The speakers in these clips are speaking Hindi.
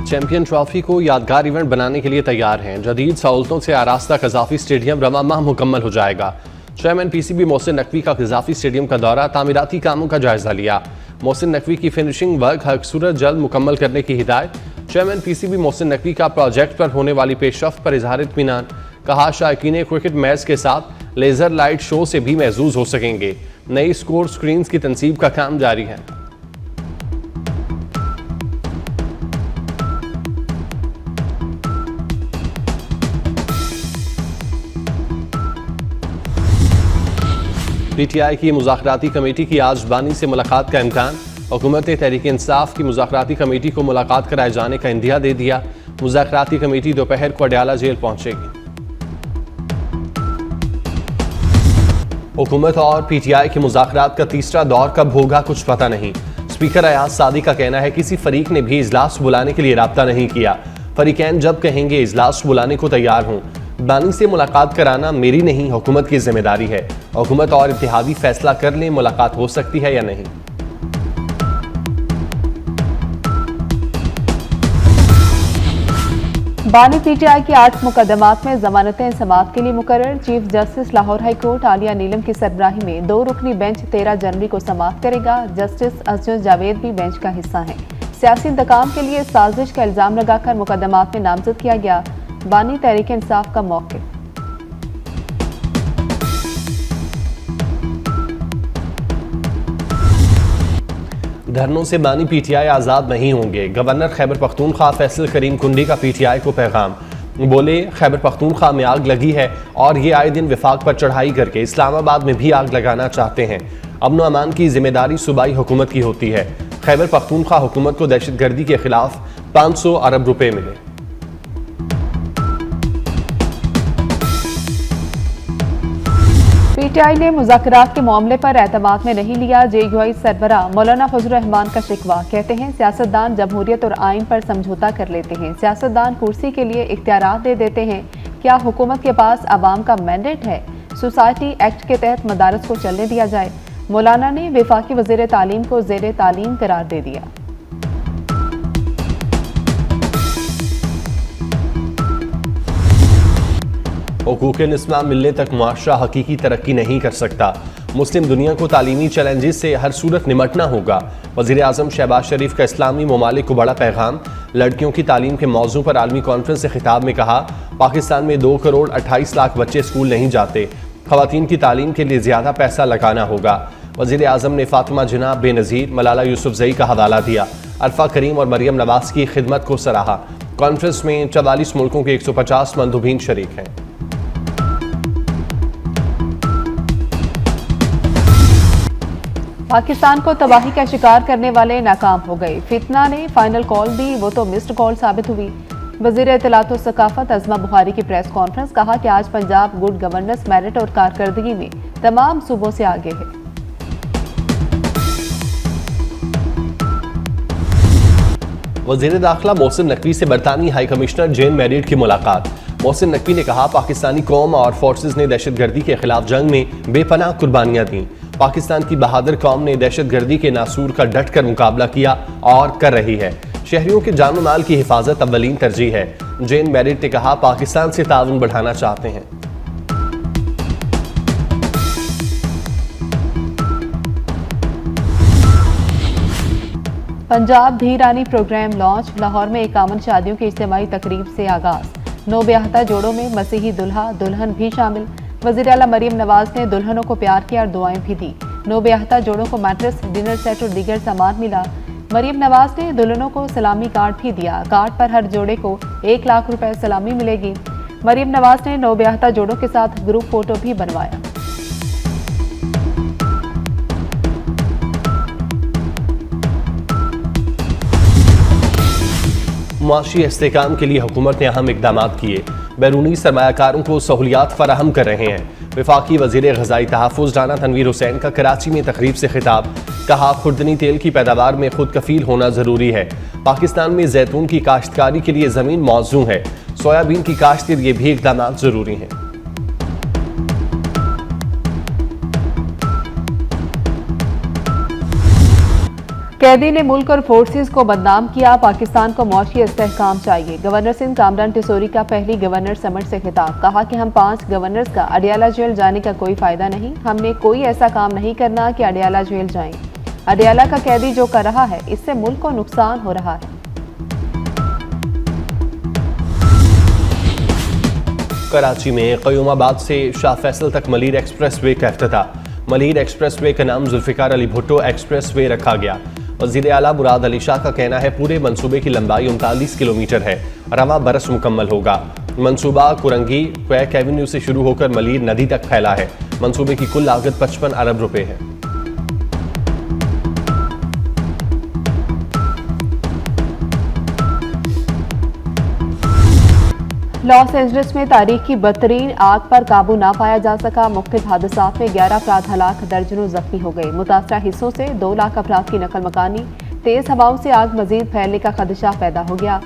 चैंपियन ट्रॉफी को यादगार इवेंट बनाने के लिए तैयार हैं। जदीद सहूलतों से आरास्ता कज़ाफी स्टेडियम रवा माह मुकम्मल हो जाएगा। चेयरमैन पीसीबी मोहसिन नकवी का कज़ाफी स्टेडियम का दौरा, तामीराती कामों का जायजा लिया। मोहसिन नकवी की फिनिशिंग वर्क हर सूरत जल्द मुकम्मल करने की हिदायत। चेयरमैन पीसीबी मोहसिन नकवी का प्रोजेक्ट पर होने वाली पेशरफ्त पर इजहार इत्मीनान। कहा, शायकीन क्रिकेट मैच के साथ लेजर लाइट शो से भी महसूस हो सकेंगे। नई स्कोर स्क्रीन की तनसीब का काम जारी है। पीटीआई की मुज़ाकराती कमेटी की आज बानी से मुलाकात का इम्कान। हुकूमत ने तहरीक इंसाफ की मुज़ाकराती कमेटी को मुलाकात कराए जाने का इंदिया दे दिया। मुज़ाकराती कमेटी दोपहर को अडयाला जेल पहुंचेगी। हुकूमत और पीटीआई के मुज़ाकरात का तीसरा दौर कब होगा कुछ पता नहीं। स्पीकर अयाज सादी का कहना है, किसी फरीक ने भी इजलास बुलाने के लिए राब्ता नहीं किया। फरीकैन जब कहेंगे इजलास बुलाने को तैयार हूं। बानी से मुलाकात कराना मेरी नहीं, हुकूमत की जिम्मेदारी है। हुकूमत और इत्तेहादी फैसला कर लें मुलाकात हो सकती है या नहीं। बानी पीटीआई की 8 मुकदमात में जमानतें समाअत के लिए मुकर्रर। Chief justice Lahore high court Aalia Neelum की सरबराही में 2 रुकनी बेंच 13 जनवरी को समाअत करेगा। जस्टिस असजद जावेद भी बेंच का हिस्सा हैं। सियासी इंतकाम के लिए साजिश का इल्जाम लगाकर मुकदमात में नामजद किया गया। बानी तहरीक इंसाफ का मौक़िफ़। धरनों से बानी पीटीआई आज़ाद नहीं होंगे। गवर्नर खैबर पख्तूनख्वा फैसल करीम कुंडी का पीटीआई को पैगाम। बोले, खैबर पख्तूनख्वा में आग लगी है और ये आए दिन विफाक पर चढ़ाई करके इस्लामाबाद में भी आग लगाना चाहते हैं। अमन व अमान की जिम्मेदारी सूबाई हुकूमत की होती है। खैबर पख्तूनख्वा हुकूमत को दहशतगर्दी के खिलाफ 500 अरब रुपए मिले। पीटीआई ने मुज़ाकरात के मामले पर एतमाद में नहीं लिया। जेयूआई सरबरा मौलाना फजल रहमान का शिकवा। कहते हैं, सियासतदान जमहूरियत और आइन पर समझौता कर लेते हैं। सियासतदान कुर्सी के लिए इख्तियारात दे देते हैं। क्या हुकूमत के पास अवाम का मैंडेट है? सोसाइटी एक्ट के तहत मदारस को चलने दिया जाए। मौलाना ने वफाकी वज़ीर तालीम को ज़ेर तालीम करार दे दिया। हुकूक़ निस्वां मिलने तक मुआशरा हकीकी तरक्की नहीं कर सकता। मुस्लिम दुनिया को तालीमी चैलेंजेस से हर सूरत निमटना होगा। वज़ीर आज़म शहबाज शरीफ का इस्लामी ममालिक को बड़ा पैगाम। लड़कियों की तालीम के मौजू पर आलमी कॉन्फ्रेंस से खिताब में कहा, पाकिस्तान में 2 करोड़ 28 लाख बच्चे स्कूल नहीं जाते। ख़वातीन की तालीम के लिए ज़्यादा पैसा लगाना होगा। वज़ीर आज़म ने फातिमा जिन्ना, बेनज़ीर, मलाला यूसुफ़ज़ई का हवाला दिया। अरफा करीम और मरियम नवाज़ की खिदमत को सराहा। कॉन्फ्रेंस में 44 मुल्कों के 150 मंदुबीन शरीक हैं। पाकिस्तान को तबाही का शिकार करने वाले नाकाम हो गए। फितना ने फाइनल कॉल दी, वो तो मिस्ड कॉल साबित हुई। वज़ीर इत्तलात व सकाफत अज़मा बुखारी की प्रेस कॉन्फ्रेंस। कहा कि आज पंजाब गुड गवर्नेंस, मेरिट और कारकर्दगी में तमाम सूबों से आगे है। वज़ीर दाखिला मोहसिन नकवी से बरतानी हाई कमिश्नर जेन मैरिट की मुलाकात। मोहसिन नकवी ने कहा, पाकिस्तानी कौम और फोर्सेस ने दहशतगर्दी के खिलाफ जंग में बेपनाह कुर्बानियां दी। पाकिस्तान की बहादुर कौम ने दहशतगर्दी के नासूर का डट कर मुकाबला किया और कर रही है। शहरियों के जान माल की हिफाजत अव्वलीन तरजीह है। जेन मैरिट ने कहा, पाकिस्तान से ताउन बढ़ाना चाहते हैं। पंजाब धी रानी प्रोग्राम लॉन्च। लाहौर में 51 शादियों की इज्तिमाई तकरीब से आगाज। 9 ब्याहता जोड़ों में मसीही दुल्हा दुल्हन भी शामिल। वज़ीर आला मरियम नवाज ने दुल्हनों को प्यार किया और दुआएं भी दी। 9 ब्याहता जोड़ों को मैट्रेस, डिनर सेट और दीगर सामान मिला। मरियम नवाज ने दुल्हनों को सलामी कार्ड भी दिया। कार्ड पर हर जोड़े को 1 लाख रुपए सलामी मिलेगी। मरियम नवाज ने 9 ब्याहता जोड़ों के साथ ग्रुप फोटो भी बनवाया। मुआशी इस्तेहकाम के लिए हुकूमत ने अहम इकदाम किए। बैरूनी सरमायाकारों को सहूलियात फराहम कर रहे हैं। वफाकी वज़ीर ग़ज़ाई तहफ़्फ़ुज़ राना तनवीर हुसैन का कराची में तकरीब से खिताब। कहा, खुर्दनी तेल की पैदावार में खुद कफील होना ज़रूरी है। पाकिस्तान में जैतून की काश्तकारी के लिए ज़मीन मौजू है। सोयाबीन की काश्त के लिए भी इकदाम ज़रूरी हैं। कैदी ने मुल्क और फोर्सेस को बदनाम किया, पाकिस्तान को मौशी इस्तेहकाम चाहिए। गवर्नर सिंध कामरान टिसोरी का पहली गवर्नर समिट से खिताब, कहा कि हम 5 गवर्नर्स का अडियाला जेल जाने का कोई फायदा नहीं, हमने कोई ऐसा काम नहीं करना कि अडियाला जेल जाएं। अडियाला का कैदी जो कर रहा है इससे मुल्क को नुकसान हो रहा है। कराची में क़यूमाबाद से शाह फैसल तक मलीर एक्सप्रेसवे का इफ्तिताह। मलीर एक्सप्रेसवे का नाम जुल्फ़िकार अली भुट्टो एक्सप्रेसवे रखा गया। वज़ीर आला मुराद अली शाह का कहना है पूरे मंसूबे की लंबाई 39 किलोमीटर है, रवां बरस मुकम्मल होगा। मंसूबा कुरंगी क्वैक एवेन्यू से शुरू होकर मलीर नदी तक फैला है। मंसूबे की कुल लागत 55 अरब रुपए है। लॉस एंजलिस में तारीख की बदतरीन आग पर काबू ना पाया जा सका। मुख्तलिफ हादसात में 11 अफराद हलाक, दर्जनों जख्मी हो गए। मुतासरा हिस्सों से 2 लाख अफराद की नकल मकानी। तेज हवाओं से आग मजीद फैलने का खदशा पैदा हो गया।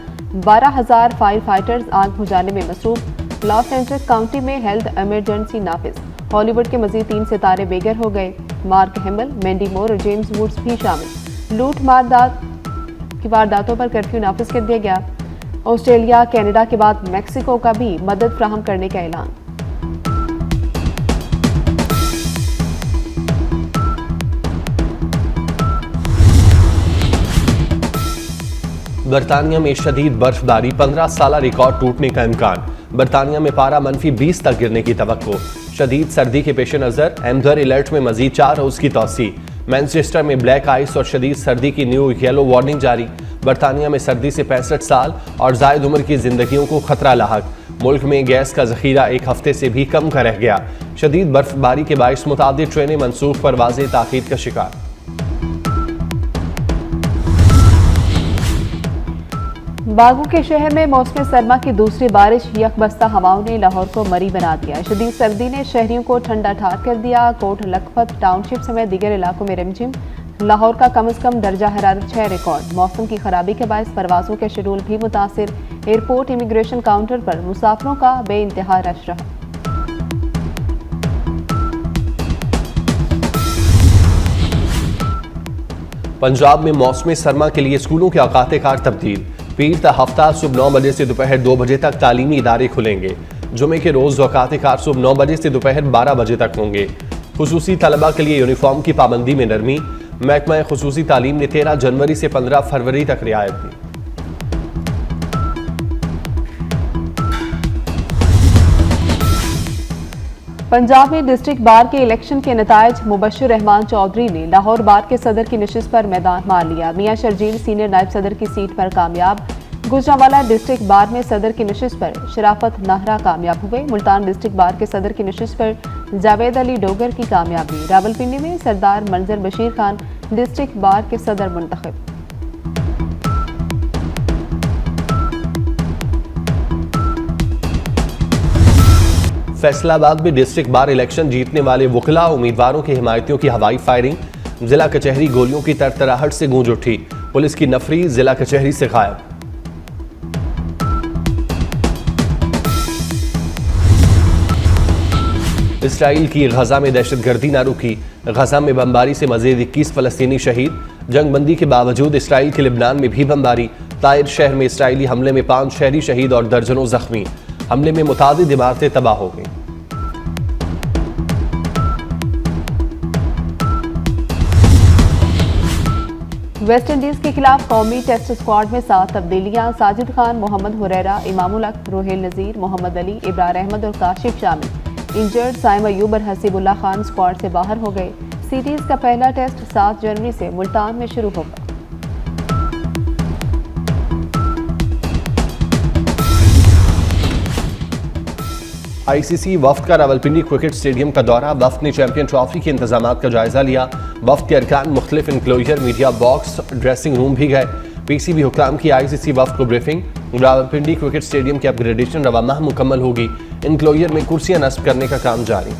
12,000 फायर फाइटर्स आग बुझाने में मसरूफ। लॉस एंजलिस काउंटी में हेल्थ इमरजेंसी नाफिज। हॉलीवुड के मजीद 3 सितारे बेघर हो गए। मार्क हेमल, मैंडी मोर और जेम्स वुड्स भी शामिल। लूट मारदात की वारदातों पर कर्फ्यू नाफिज कर दिया गया। ऑस्ट्रेलिया, कनाडा के बाद मेक्सिको का भी मदद फ्राहम करने का ऐलान। बरतानिया में शदीद बर्फबारी, 15 साल रिकॉर्ड टूटने का इम्कान। बरतानिया में पारा -20 तक गिरने की तवक्को। शदीद सर्दी के पेश नजर एम्बर अलर्ट में मजीद 4 रोज की तौसी। मैनचेस्टर में ब्लैक आइस और शदीद सर्दी की न्यू येलो वार्निंग जारी। बरतानिया में सर्दी से 65 साल और जायद उम्र की जिंदगियों को खतरा लाहक। मुल्क में गैस का जखीरा 1 हफ्ते से भी कम का रह गया। शदीद बर्फबारी के बायस मुतादिद ट्रेनें मनसूख, परवाजें ताखीर का शिकार। बागों के शहर में मौसम सरमा की दूसरी बारिश, यकबस्ता हवाओं ने लाहौर को मरी बना दिया। शदीद सर्दी ने शहरियों को ठंडा ठार कर दिया। कोट लखपत टाउनशिप समेत दीगर इलाकों में रिमझिम। लाहौर का कम से कम दर्जा हरारत 6 रिकॉर्ड। मौसम की खराबी के बायस परवाजों के शेड्यूल भी मुतासिर। एयरपोर्ट इमिग्रेशन काउंटर पर मुसाफिरों का बेइंतहा रश रहा। पंजाब में मौसम सरमा के लिए स्कूलों के औकात कार तब्दील। पीर ता हफ्ता सुबह 9 बजे से दोपहर 2 बजे तक तालीमी इदारे खुलेंगे। जुमे के रोज औकात कार सुबह 9 बजे से दोपहर 12 बजे तक होंगे। खुसूसी तलबा के लिए यूनिफॉर्म की पाबंदी में नरमी। महकमा खुसूसी तालीम ने 13 जनवरी से 15 फरवरी तक रियायत दी। पंजाब में डिस्ट्रिक्ट बार के इलेक्शन के नतायज, मुबश्शिर रहमान चौधरी ने लाहौर बार के सदर की नशिस्त पर मैदान मार लिया। मियां शर्जील सीनियर नायब सदर की सीट पर कामयाब। गुजरांवाला डिस्ट्रिक्ट बार में सदर की नशिस्त पर शराफत नाहरा कामयाब हुए। मुल्तान डिस्ट्रिक्ट बार के सदर की नशिस्त पर जावेद अली डोगर की कामयाबी। रावलपिंडी में सरदार मंजर बशीर खान डिस्ट्रिक्ट बार के सदर मुंतखब। फैसलाबाद में डिस्ट्रिक्ट बार इलेक्शन जीतने वाले वकला उम्मीदवारों की हिमायतियों की हवाई फायरिंग। जिला कचहरी गोलियों की तरतराहट से गूंज उठी। पुलिस की नफरी जिला कचहरी से गायब। इसराइल की गजा में दहशतगर्दी न रुकी। गजा में बमबारी से मजीद 21 फलस्तीनी शहीद। जंगबंदी के बावजूद इसराइल के लिबनान में भी बमबारी। ताइर शहर में इसराइली हमले में 5 शहरी शहीद और दर्जनों जख्मी। हमले में मुतादिद इमारतें तबाह हो गईं। वेस्ट इंडीज के खिलाफ कौमी टेस्ट स्क्वाड में 7 तब्दीलियां। साजिद खान, मोहम्मद हुरैरा, इमामुल हक, रोहेल नजीर, मोहम्मद अली, इब्रार अहमद और काशिफ शामिल। इंजर्ड साइम अयूब और हसीबुल्लाह खान स्क्वाड से बाहर हो गए। सीरीज का पहला टेस्ट 7 जनवरी से मुल्तान में शुरू होगा। आईसीसी वफ्द का रावलपिंडी क्रिकेट स्टेडियम का दौरा। वफ्द ने चैंपियन ट्रॉफी के इंतजाम का जायजा लिया। वफ्द के अरकान मुख्तलिफ enclosure, media box, dressing room भी गए। पीसीबी हुक्काम की आईसीसी वफ्द को ब्रीफिंग। रावलपिंडी क्रिकेट स्टेडियम की अपग्रेडेशन रवा माह मुकम्मल होगी। इंक्लोजर में कुर्सियां नस्ब करने का काम जारी।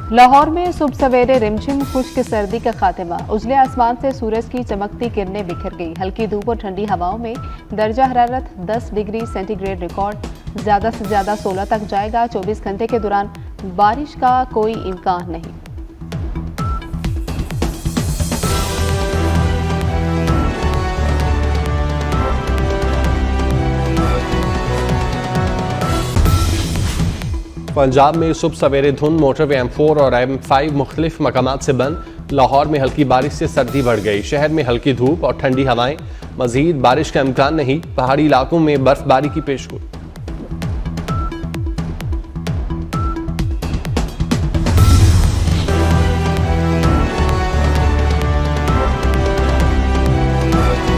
लाहौर में सुबह सवेरे रिमझिम खुश्क सर्दी का खात्मा। उजले आसमान से सूरज की चमकती किरणें बिखर गई। हल्की धूप और ठंडी हवाओं में दर्जा हरारत 10 डिग्री सेंटीग्रेड रिकॉर्ड। ज्यादा से ज्यादा 16 तक जाएगा। 24 घंटे के दौरान बारिश का कोई इम्कान नहीं। पंजाब में सुबह सवेरे धुंध, मोटरवे M4 और M5 मुख्तलिफ मकामात से बंद। लाहौर में हल्की बारिश से सर्दी बढ़ गई। शहर में हल्की धूप और ठंडी हवाएं। मजीद बारिश का इम्कान नहीं। पहाड़ी इलाकों में बर्फबारी की पेशगोई।